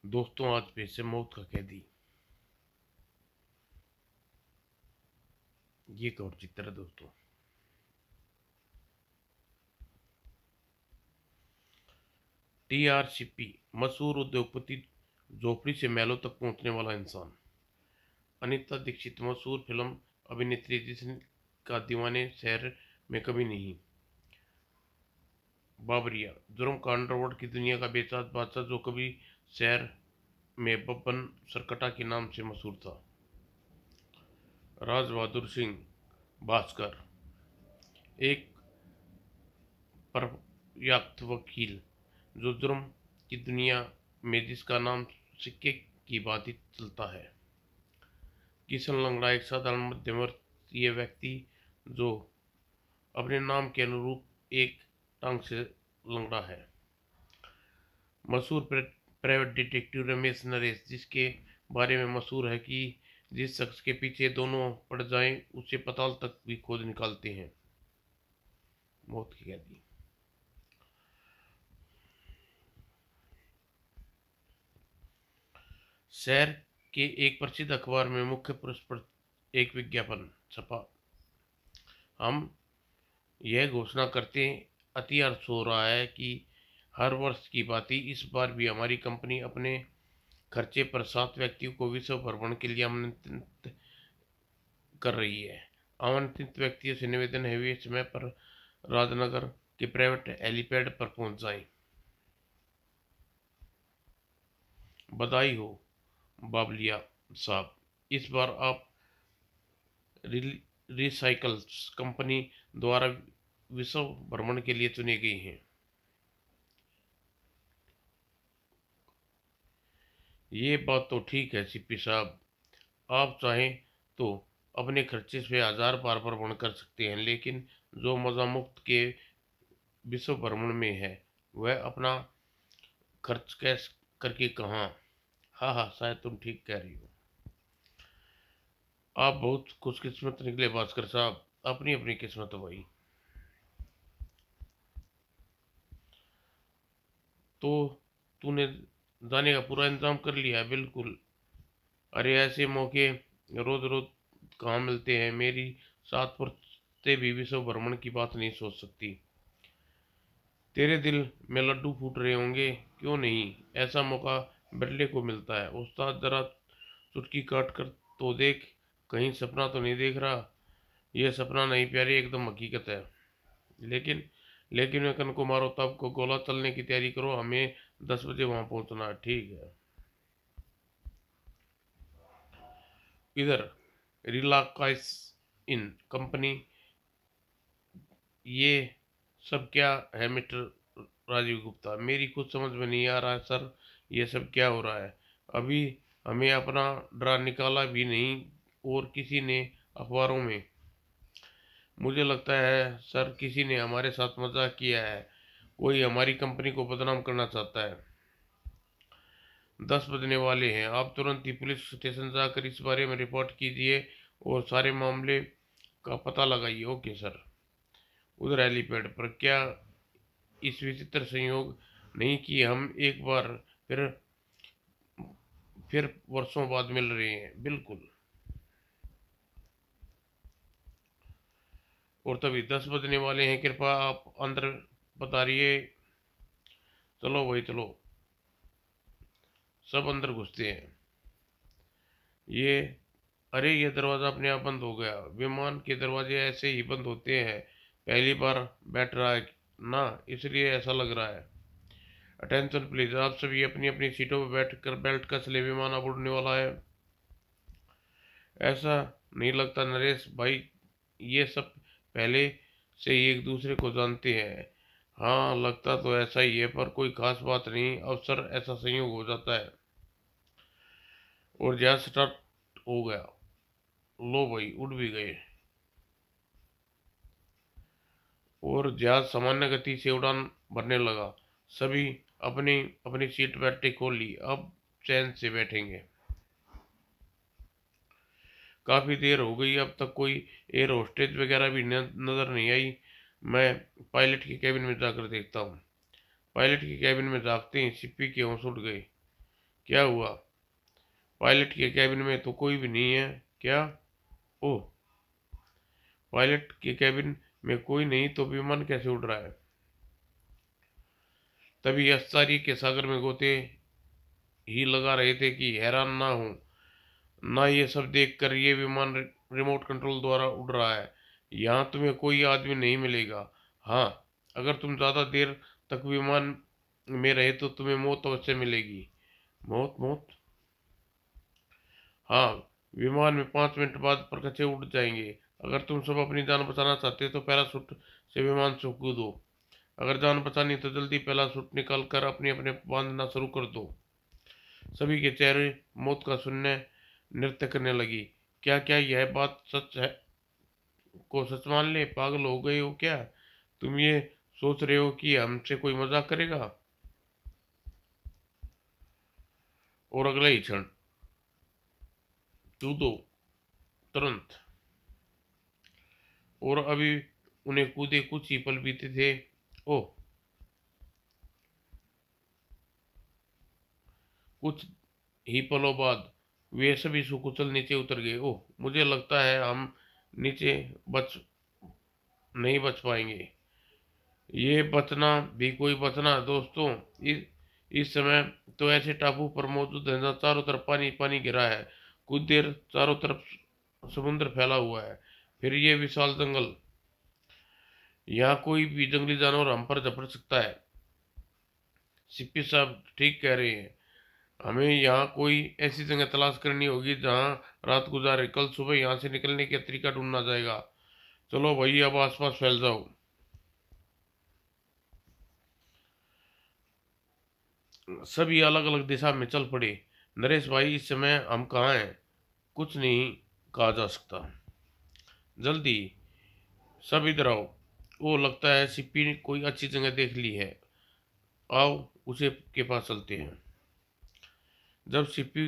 दोस्तों, आज फिर से मौत का कैदी। ये एक और चित्र है दोस्तों। टीआरसीपी, मशहूर उद्योगपति झोपड़ी से महलों तक पहुंचने वाला इंसान। अनीता दीक्षित, मशहूर फिल्म अभिनेत्री जिसका दीवाने शहर में कभी नहीं। बाबरिया, जुर्म का अंडरवर्ल्ड की दुनिया का बेताज बादशाह जो कभी शहर में बब्बन सरकटा के नाम से मशहूर था। राज बहादुर सिंह भास्कर, एक पर्याप्त वकील जो जुर्म की दुनिया में जिसका नाम सिक्के की भांति चलता है। किशन लंगड़ा, एक साधारण मध्यवर्गीय व्यक्ति जो अपने नाम के अनुरूप एक टांग से लंगड़ा है। मशहूर प्राइवेट डिटेक्टिव रमेश नरेश, जिसके बारे में मशहूर है कि जिस शख्स के पीछे दोनों पड़ जाएं उसे पाताल तक भी खोज निकालते हैं। मौत की कैदी। शहर के एक प्रसिद्ध अखबार में मुख्य पुरुष पर एक विज्ञापन छपा। हम यह घोषणा करते अति अर्थ हो रहा है कि हर वर्ष की भांति इस बार भी हमारी कंपनी अपने खर्चे पर 7 व्यक्तियों को विश्व भ्रमण के लिए आमंत्रित कर रही है। आमंत्रित व्यक्तियों से निवेदन है वे समय पर राजनगर के प्राइवेट हेलीपैड पर पहुंच जाएं। बधाई हो बाबलिया साहब, इस बार आप रिसाइकल्स कंपनी द्वारा विश्व भ्रमण के लिए चुने गए हैं। ये बात तो ठीक है सीपी साहब, आप चाहें तो अपने खर्चे से 1000 बार भ्रमण कर सकते हैं, लेकिन जो मजा मुफ्त के विश्व भ्रमण में है वह अपना खर्च कैश करके कहाँ। हाँ हाँ, शायद तुम ठीक कह रही हो। आप बहुत खुशकिस्मत निकले भास्कर साहब, अपनी अपनी किस्मत है भाई। तो तूने जाने का पूरा इंतजाम कर लिया है? बिल्कुल। अरे ऐसे मौके रोज रोज कहाँ मिलते हैं। मेरी 7 पुश्तें भी विश्व भ्रमण की बात नहीं सोच सकती। तेरे दिल में लड्डू फूट रहे होंगे। क्यों नहीं, ऐसा मौका बिरले को मिलता है। उस्ताद जरा चुटकी काट कर तो देख, कहीं सपना तो नहीं देख रहा। यह सपना नहीं प्यारी, एकदम हकीकत है। लेकिन लेकिन वेकन को मारो तब को गोला चलने की तैयारी करो, हमें 10 बजे वहां पहुंचना है। ठीक है। इधर रिलाक्स इन कंपनी, ये सब क्या है मिस्टर राजीव गुप्ता? मेरी कुछ समझ में नहीं आ रहा है सर, ये सब क्या हो रहा है? अभी हमें अपना ड्रा निकाला भी नहीं और किसी ने अखबारों में। मुझे लगता है सर किसी ने हमारे साथ मजाक किया है। कोई हमारी कंपनी को बदनाम करना चाहता है। 10 बजने वाले हैं, आप तुरंत ही पुलिस स्टेशन जाकर इस बारे में रिपोर्ट कीजिए और सारे मामले का पता लगाइए। Okay sir. उधर हेलीपैड पर क्या इस विचित्र संयोग नहीं कि हम एक बार फिर फिर वर्षों बाद मिल रहे हैं? बिल्कुल। और तभी 10 बजने वाले हैं, कृपया आप अंदर पधारिए। चलो भाई चलो। सब अंदर घुसते हैं। ये अरे ये दरवाज़ा अपने आप बंद हो गया। विमान के दरवाजे ऐसे ही बंद होते हैं। पहली बार बैठ रहा है ना, इसलिए ऐसा लग रहा है। अटेंशन प्लीज, आप सभी अपनी अपनी सीटों पर बैठ कर बेल्ट कस ले, विमान अब उड़ने वाला है। ऐसा नहीं लगता नरेश भाई, ये सब पहले से ही एक दूसरे को जानते हैं। हाँ लगता तो ऐसा ही है, पर कोई खास बात नहीं, अवसर ऐसा संयोग हो जाता है। और जहाज स्टार्ट हो गया। लो भाई, उड़ भी गए और जहाज सामान्य गति से उड़ान भरने लगा। सभी अपनी अपनी सीट बेल्टें खोल ली, अब चैन से बैठेंगे। काफ़ी देर हो गई, अब तक कोई एयर होस्टेज वगैरह भी नज़र नहीं आई। मैं पायलट के कैबिन में जाकर देखता हूँ। पायलट के कैबिन में झांकते ही सिप्पी के होश उड़ गए। क्या हुआ? पायलट के कैबिन में तो कोई भी नहीं है। क्या? ओह, पायलट के कैबिन में कोई नहीं तो विमान कैसे उड़ रहा है? तभी अस्तारी के सागर में गोते ही लगा रहे थे कि हैरान ना हो, ना ये सब देखकर ये विमान रिमोट कंट्रोल द्वारा उड़ रहा है। यहाँ तुम्हें कोई आदमी नहीं मिलेगा। हाँ, अगर तुम ज्यादा देर तक विमान में रहे तो तुम्हें मौत अवश्य मिलेगी। मौत? मौत? हाँ, विमान में 5 मिनट बाद परखचे उड़ जाएंगे। अगर तुम सब अपनी जान बचाना चाहते हो तो पैराशूट से विमान से कूदो। अगर जान बचानी तो जल्दी पैराशूट निकाल कर अपने अपने बांधना शुरू कर दो। सभी के चेहरे मौत का शून्य नृत्य करने लगी। क्या क्या यह बात सच है? को सच मान ले, पागल हो गए हो क्या? तुम ये सोच रहे हो कि हमसे कोई मजाक करेगा? और अगले ही क्षण कूदो, तुरंत। और अभी उन्हें कूदे कुछ ही पल बीते थे। ओह, कुछ ही पलों बाद वे सभी सुकुशल नीचे उतर गए। ओह, मुझे लगता है हम नीचे बच नहीं बच पाएंगे। ये बचना भी कोई बचना दोस्तों। इस समय तो ऐसे टापू पर मौजूद है जहाँ चारों तरफ पानी पानी गिरा है। कुछ देर चारों तरफ समुद्र फैला हुआ है, फिर ये विशाल जंगल। यहाँ कोई भी जंगली जानवर हम पर झपट सकता है। सिप्पी साहब ठीक कह रहे हैं। हमें यहाँ कोई ऐसी जगह तलाश करनी होगी जहाँ रात गुजारे। कल सुबह यहाँ से निकलने का तरीका ढूंढना जाएगा। चलो भाई, अब आसपास फैल जाओ। सभी अलग अलग दिशा में चल पड़े। नरेश भाई, इस समय हम कहाँ हैं? कुछ नहीं कहा जा सकता। जल्दी सब इधर आओ। वो लगता है सिप्पी ने कोई अच्छी जगह देख ली है। आओ उसे के पास चलते हैं। जब सिप्पी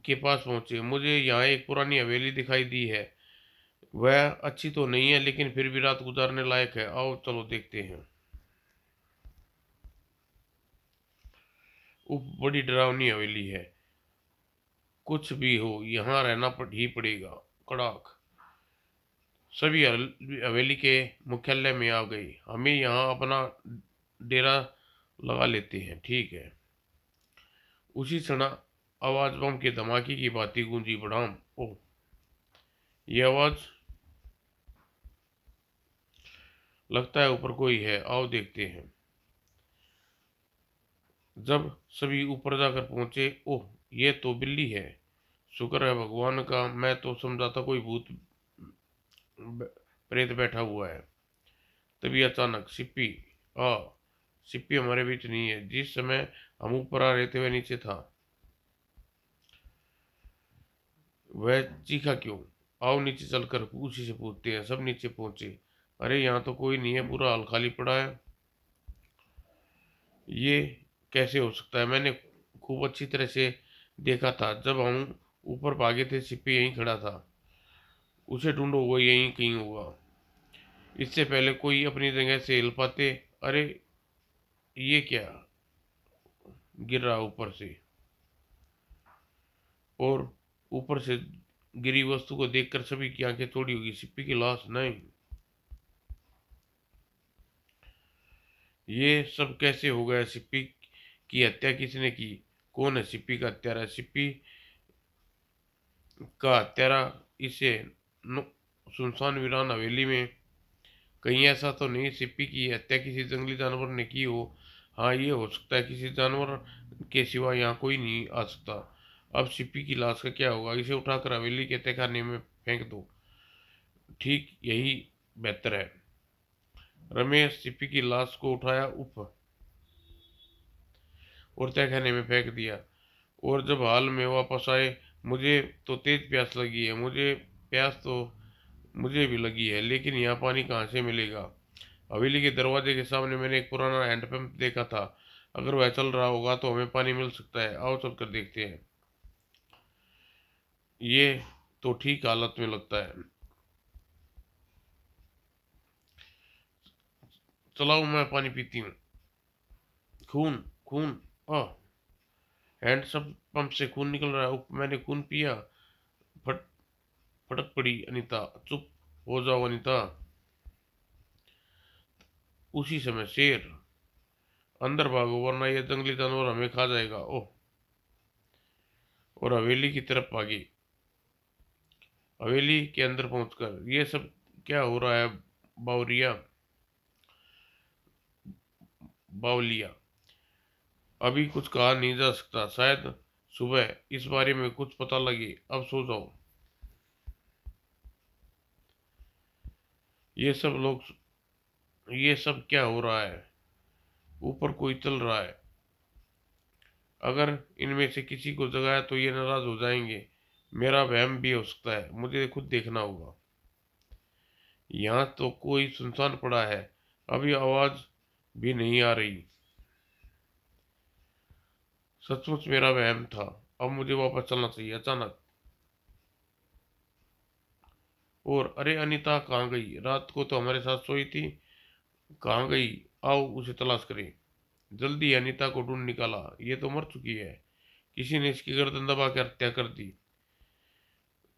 के पास पहुंचे, मुझे यहाँ एक पुरानी हवेली दिखाई दी है। वह अच्छी तो नहीं है लेकिन फिर भी रात गुजारने लायक है। आओ चलो देखते हैं। उफ, बड़ी डरावनी हवेली है। कुछ भी हो, यहाँ रहना ही पड़ेगा। कड़ाक। सभी हवेली के मुख्यालय में आ गए। हमें यहाँ अपना डेरा लगा लेते हैं, ठीक है? उसी क्षण आवाज बम के धमाके की भांति गूंजी। बढ़ाम। ओह, ये आवाज, लगता है ऊपर कोई है। आओ देखते हैं। जब सभी ऊपर जाकर पहुंचे, ओह, ये तो बिल्ली है। शुक्र है भगवान का, मैं तो समझा था कोई भूत प्रेत बैठा हुआ है। तभी अचानक सिप्पी आ सिप्पी हमारे बीच नहीं है। जिस समय हम ऊपर आ रहे थे वह नीचे था। वह चीखा क्यों? आओ नीचे चलकर उसी से पूछते हैं। सब नीचे पहुंचे। अरे यहाँ तो कोई नहीं है, पूरा हाल खाली पड़ा है। ये कैसे हो सकता है? मैंने खूब अच्छी तरह से देखा था। जब हम ऊपर भागे थे सिप्पी यहीं खड़ा था। उसे ढूंढो, वो यहीं कहीं होगा। इससे पहले कोई अपनी जगह से हिल पाते। अरे, ये क्या गिर रहा ऊपर से? और ऊपर से गिरी वस्तु को देखकर सभी की आंखें चौड़ी होगी। सिप्पी की लाश नहीं। ये सब कैसे हो गया? सिप्पी की हत्या किसने की? कौन है सिप्पी का हत्यारा? सिप्पी का हत्यारा इसे सुनसान वीरान हवेली में कहीं ऐसा तो नहीं सिप्पी की हत्या किसी जंगली जानवर ने की हो? हाँ, ये हो सकता है। किसी जानवर के सिवा यहाँ कोई नहीं आ सकता। अब सिप्पी की लाश का क्या होगा? इसे उठाकर हवेली के तहखाने में फेंक दो। ठीक यही बेहतर है। रमेश सिप्पी की लाश को उठाया उप और तहखाने में फेंक दिया। और जब हाल में वापस आए, मुझे तो तेज प्यास लगी है। प्यास तो मुझे भी लगी है, लेकिन यहाँ पानी कहाँ से मिलेगा? हवेली के दरवाजे के सामने मैंने एक पुराना हैंडपंप देखा था। अगर वह चल रहा होगा तो हमें पानी मिल सकता है। आओ चलकर देखते हैं। ये तो ठीक हालत में लगता है। चलाओ, मैं पानी पीती हूँ। खून, खून। आह, हैंड सब पंप से खून निकल रहा है। मैंने खून पिया। फट फटक पड़ी अनीता। चुप हो जाओ अनीता। उसी समय शेर, अंदर भागो वरना यह जंगली जानवर हमें खा जाएगा। ओह, और हवेली की तरफ भागी। हवेली के अंदर पहुंचकर, ये सब क्या हो रहा है बावरिया बावलिया? अभी कुछ कहा नहीं जा सकता, शायद सुबह इस बारे में कुछ पता लगे। अब सो जाओ। ये सब लोग, ये सब क्या हो रहा है? ऊपर कोई चल रहा है। अगर इनमें से किसी को जगाया तो ये नाराज हो जाएंगे। मेरा वहम भी हो सकता है, मुझे खुद देखना होगा। यहाँ तो कोई सुनसान पड़ा है, अभी आवाज भी नहीं आ रही। सचमुच मेरा वहम था। अब मुझे वापस चलना चाहिए। अचानक, और अरे अनीता कहाँ गई? रात को तो हमारे साथ सोई थी, कहाँ गई? आओ उसे तलाश करें। जल्दी अनीता को ढूंढ निकाला। ये तो मर चुकी है। किसी ने इसकी गर्दन दबा कर हत्या कर दी।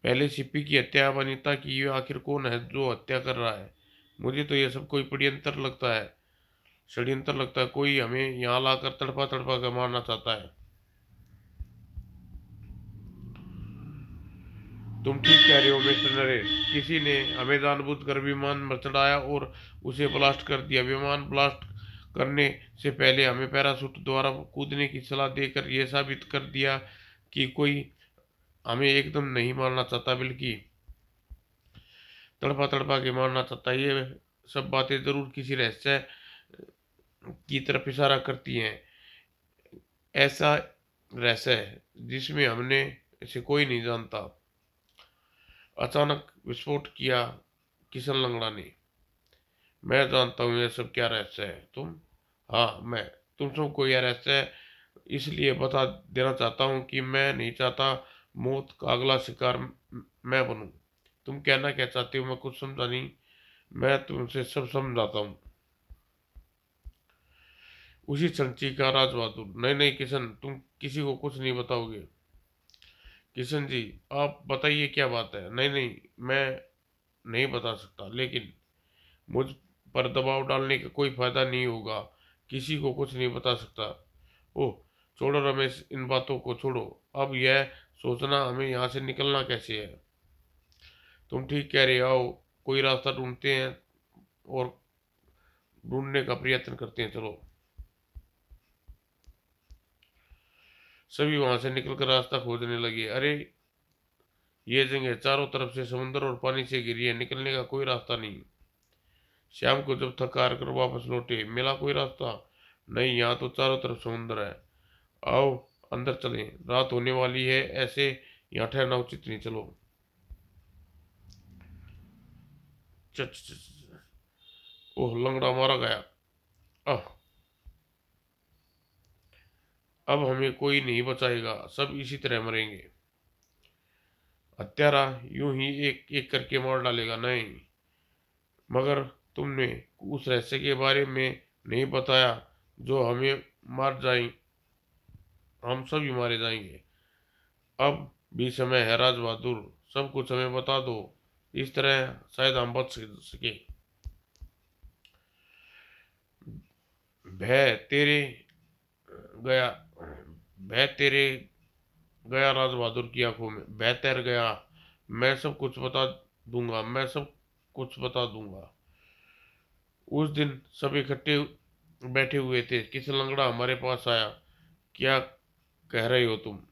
पहले सिप्पी की हत्या, अब अनीता की। ये आखिर कौन है जो हत्या कर रहा है? मुझे तो यह सब कोई षड्यंत्र लगता है। कोई हमें यहाँ लाकर तड़पा तड़पा कर मारना चाहता है। तुम ठीक कह रहे हो मिस्टर नरेश। किसी ने हमें जानबूझकर विमान पर चढ़ाया और उसे ब्लास्ट कर दिया। विमान ब्लास्ट करने से पहले हमें पैराशूट द्वारा कूदने की सलाह देकर यह साबित कर दिया कि कोई हमें एकदम नहीं मारना चाहता, बल्कि तड़पा तड़पा के मारना चाहता है। ये सब बातें जरूर किसी रहस्य की तरफ इशारा करती हैं। ऐसा रहस्य है जिसमें हमने इसे कोई नहीं जानता। अचानक विस्फोट किया किशन लंगड़ा ने। मैं जानता हूँ यह सब क्या रहस्य है। तुम? हाँ, मैं तुम सबको यह रहस्य इसलिए बता देना चाहता हूँ कि मैं नहीं चाहता मौत का अगला शिकार मैं बनूं। तुम कहना क्या चाहते हो? मैं कुछ समझा नहीं। मैं तुमसे सब समझाता हूँ। उसी क्षण चीखा राज बहादुर। नहीं नहीं किशन, तुम किसी को कुछ नहीं बताओगे। किशन जी, आप बताइए क्या बात है। नहीं नहीं, मैं नहीं बता सकता, लेकिन मुझ पर दबाव डालने का कोई फायदा नहीं होगा। किसी को कुछ नहीं बता सकता। ओह, छोड़ो रमेश, इन बातों को छोड़ो। अब यह सोचना हमें यहाँ से निकलना कैसे है। तुम ठीक कह रहे हो। कोई रास्ता ढूंढते हैं और ढूंढने का प्रयत्न करते हैं। चलो। सभी वहां से निकलकर रास्ता खोजने लगे। अरे, ये जगह चारों तरफ से समुद्र और पानी से घिरी है, निकलने का कोई रास्ता नहीं। शाम को जब थक हार कर वापस लौटे, मिला कोई रास्ता? नहीं, यहाँ तो चारों तरफ समुद्र है। आओ अंदर चलें, रात होने वाली है। ऐसे यहाँ ठहरना उचित नहीं। चलो। च, च, च, च, ओह, लंगड़ा मारा गया। आह, अब हमें कोई नहीं बचाएगा, सब इसी तरह मरेंगे। हत्यारा यूं ही एक एक करके मार डालेगा। नहीं, मगर तुमने उस रहस्य के बारे में नहीं बताया जो हमें मार जाए। हम सभी मारे जाएंगे। अब भी समय है राज बहादुर, सब कुछ हमें बता दो। इस तरह शायद हम बच सके। भय तेरे गया भय तेरे गया राज बहादुर की आंखों में। भय तैर गया। मैं सब कुछ बता दूंगा, मैं सब कुछ बता दूंगा। उस दिन सब इकट्ठे बैठे हुए थे। किस लंगड़ा हमारे पास आया। क्या कह रहे हो तुम?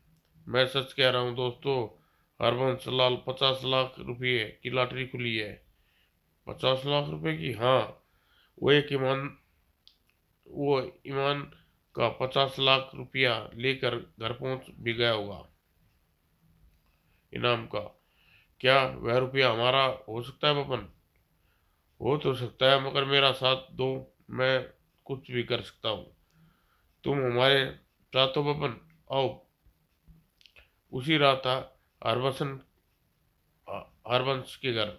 मैं सच कह रहा हूँ दोस्तों। हरबंस लाल 50 लाख रुपये की लॉटरी खुली है। 50 लाख रुपए की? हाँ। वो एक ईमान वो ईमान का 50 लाख रुपया लेकर घर पहुंच भी गया होगा इनाम का। क्या वह रुपया हमारा हो सकता है बपन? हो तो सकता है, मगर मेरा साथ दो, मैं कुछ भी कर सकता हूँ। तुम हमारे साथ हो बपन? आओ। उसी रात हरबंसन हरबंस के घर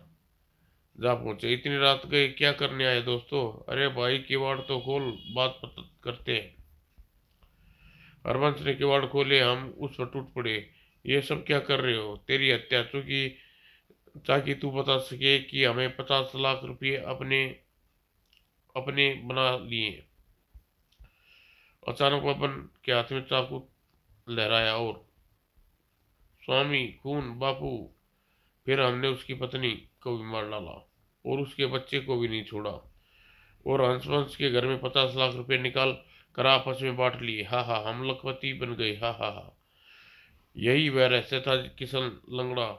जा पहुंचे। इतनी रात गए क्या करने आए दोस्तों? अरे भाई, किवाड़ तो खोल, बात करते हैं। हरबंश ने किवाड़ खोले। हम उस पर टूट पड़े। ये सब क्या कर रहे हो? तेरी हत्या चूंकि ताकि तू बता सके कि हमें 50 लाख रुपए अपने अपने बना लिए। अचानक बबन के हाथ में चाकू लहराया और स्वामी खून बापू। फिर हमने उसकी पत्नी को भी मार डाला और उसके बच्चे को भी नहीं छोड़ा। और हंसवंश के घर में 50 लाख रुपए निकाल कर आपस में बांट लिए। हा हा, हम लखपति बन गए। हा हा हा। यही वह रहस्य था किशन लंगड़ा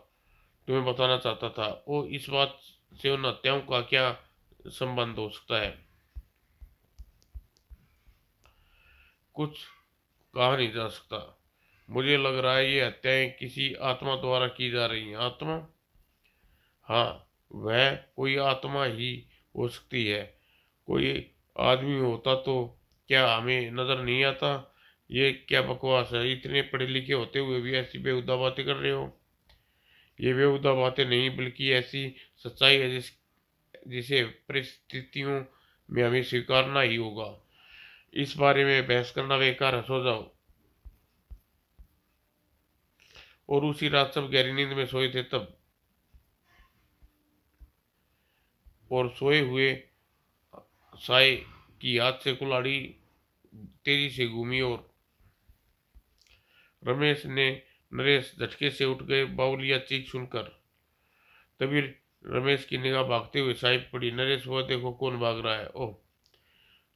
तुम्हें बताना चाहता था। ओ, इस बात से उन हत्याओं का क्या संबंध हो सकता है? कुछ कहा नहीं जा सकता। मुझे लग रहा है ये हत्याएं किसी आत्मा द्वारा की जा रही हैं। आत्मा? हाँ, वह कोई आत्मा ही हो सकती है। कोई आदमी होता तो क्या हमें नजर नहीं आता? ये क्या बकवास है? इतने पढ़े लिखे होते हुए भी ऐसी बेहुदा बातें कर रहे हो। ये बेहुदा बातें नहीं बल्कि ऐसी सच्चाई है जिसे परिस्थितियों में हमें स्वीकारना ही होगा। इस बारे में बहस करना बेकार है, सो जाओ। और उसी रात सब गहरी नींद में सोए थे तब, और सोए हुए साए की याद से कुल्हाड़ी तेजी से घूमी और रमेश ने नरेश झटके से उठ गए बाउलिया चीख सुनकर। तभी रमेश की निगाह भागते हुए साई पर पड़ी। नरेश, वो देखो कौन भाग रहा है। ओह!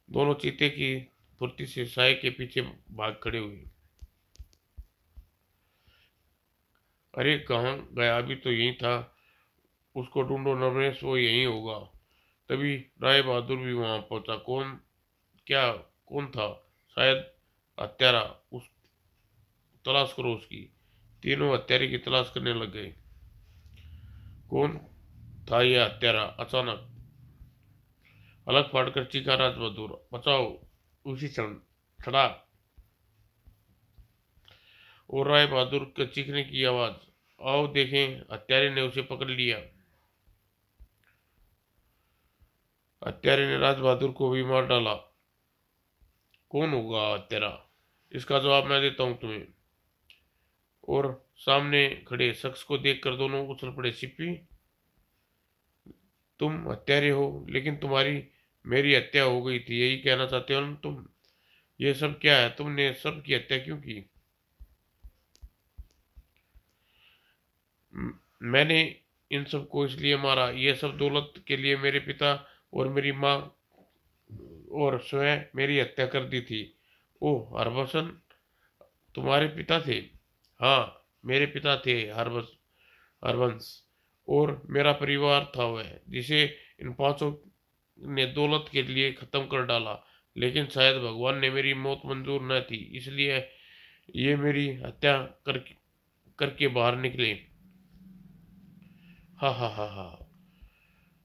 दोनों चीते की फुर्ती से साई के पीछे भाग खड़े हुए। अरे कहाँ गया? अभी तो यहीं था। उसको ढूंढो नरेश, वो यहीं होगा। तभी राय बहादुर भी वहां पहुंचा। क्या कौन था? शायद हत्यारा। उस तलाश करो उसकी। तीनों हत्यारे की तलाश करने लग गए। कौन था यह हत्यारा? अचानक अलग फाड़कर चीखा राज बहादुर। बचाओ! उसी क्षण खड़ा और राय बहादुर के चीखने की आवाज। आओ देखें। हत्यारे ने उसे पकड़ लिया। हत्यारे ने राज बहादुर को भी मार डाला। कौन होगा हत्यारा? इसका जवाब मैं देता हूं तुम्हें। और सामने खड़े शख्स को देखकर दोनों उछल पड़े। सिप्पी, तुम हत्यारे हो, लेकिन तुम्हारी मेरी हत्या हो गई थी, यही कहना चाहते हो ना तुम? ये सब क्या है? तुमने सबकी हत्या क्यों की? मैंने इन सबको इसलिए मारा। ये सब दौलत के लिए मेरे पिता और मेरी माँ और स्वयं मेरी हत्या कर दी थी। ओह हरभसन, तुम्हारे पिता थे? हाँ, मेरे पिता थे हरवंश। और मेरा परिवार था वह जिसे इन पांचों ने दौलत के लिए खत्म कर डाला। लेकिन शायद भगवान ने मेरी मौत मंजूर न थी, इसलिए ये मेरी हत्या करके बाहर निकले। हा हा हा हा।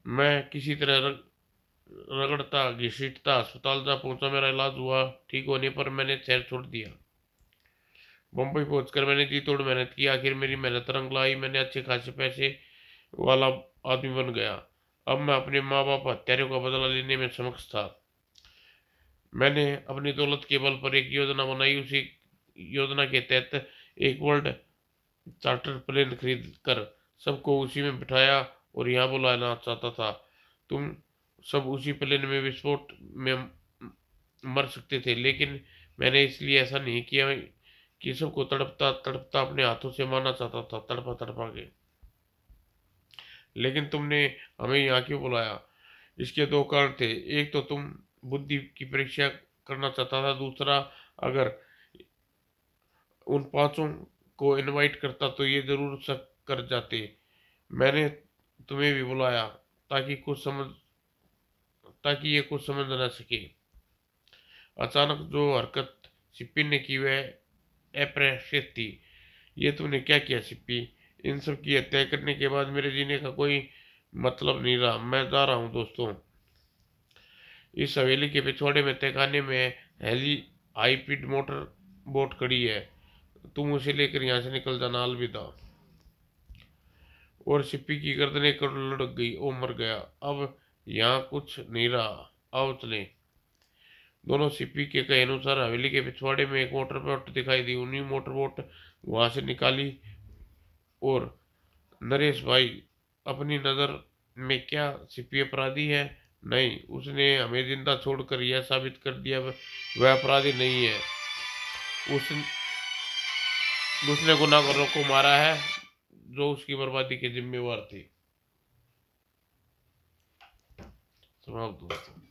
मैं किसी तरह रगड़ता घसीटता अस्पताल जा पहुंचा। मेरा इलाज हुआ। ठीक होने पर मैंने शहर छोड़ दिया। मुंबई पहुंचकर मैंने जी तोड़ मेहनत की। आखिर मेरी मेहनत रंग लाई। मैंने अच्छे खासे पैसे वाला आदमी बन गया। अब मैं अपने माँ बाप हत्यारों का बदला लेने में समक्ष था। मैंने अपनी दौलत के बल पर एक योजना बनाई। उसी योजना के तहत एक वर्ल्ड चार्टर प्लेन खरीद कर सबको उसी में बिठाया और यहाँ बुलाना चाहता था। तुम सब उसी प्लेन में विस्फोट में मर सकते थे, लेकिन मैंने इसलिए ऐसा नहीं किया कि सबको तड़पता तड़पता अपने हाथों से मारना चाहता था, तड़पा तड़पा के। लेकिन तुमने हमें यहाँ क्यों बुलाया? इसके दो कारण थे। एक तो तुम बुद्धि की परीक्षा करना चाहता था। दूसरा, अगर उन पांचों को इनवाइट करता तो ये जरूर शक कर जाते। मैंने तुम्हें भी बुलाया ताकि ये कुछ समझ न सके। अचानक जो हरकत सिप्पी ने की वह अप्रत्याशित थी। ये तुमने क्या किया सिप्पी? इन सब की हत्या करने के बाद मेरे जीने का कोई मतलब नहीं रहा। मैं जा रहा हूँ दोस्तों। इस हवेली के पिछवाड़े में तहखाने में हेली हाईपीड मोटर बोट खड़ी है। तुम उसे लेकर यहाँ से निकल जाना। अलविदा। और सिप्पी की गर्दनें कर लुढ़क गई। ओ मर गया। अब यहाँ कुछ नहीं रहा। आओ चले। दोनों सीपी के कहे अनुसार हवेली के पिछवाड़े में एक मोटर बोट दिखाई दी। उन्हीं मोटर बोट वहां से निकाली और नरेश भाई अपनी नजर में क्या सीपी अपराधी है? नहीं, उसने हमें जिंदा छोड़कर यह साबित कर दिया वह अपराधी नहीं है। उस उसने गुनाहगारों को मारा है जो उसकी बर्बादी के जिम्मेवार थे। समाप्त दोस्तों।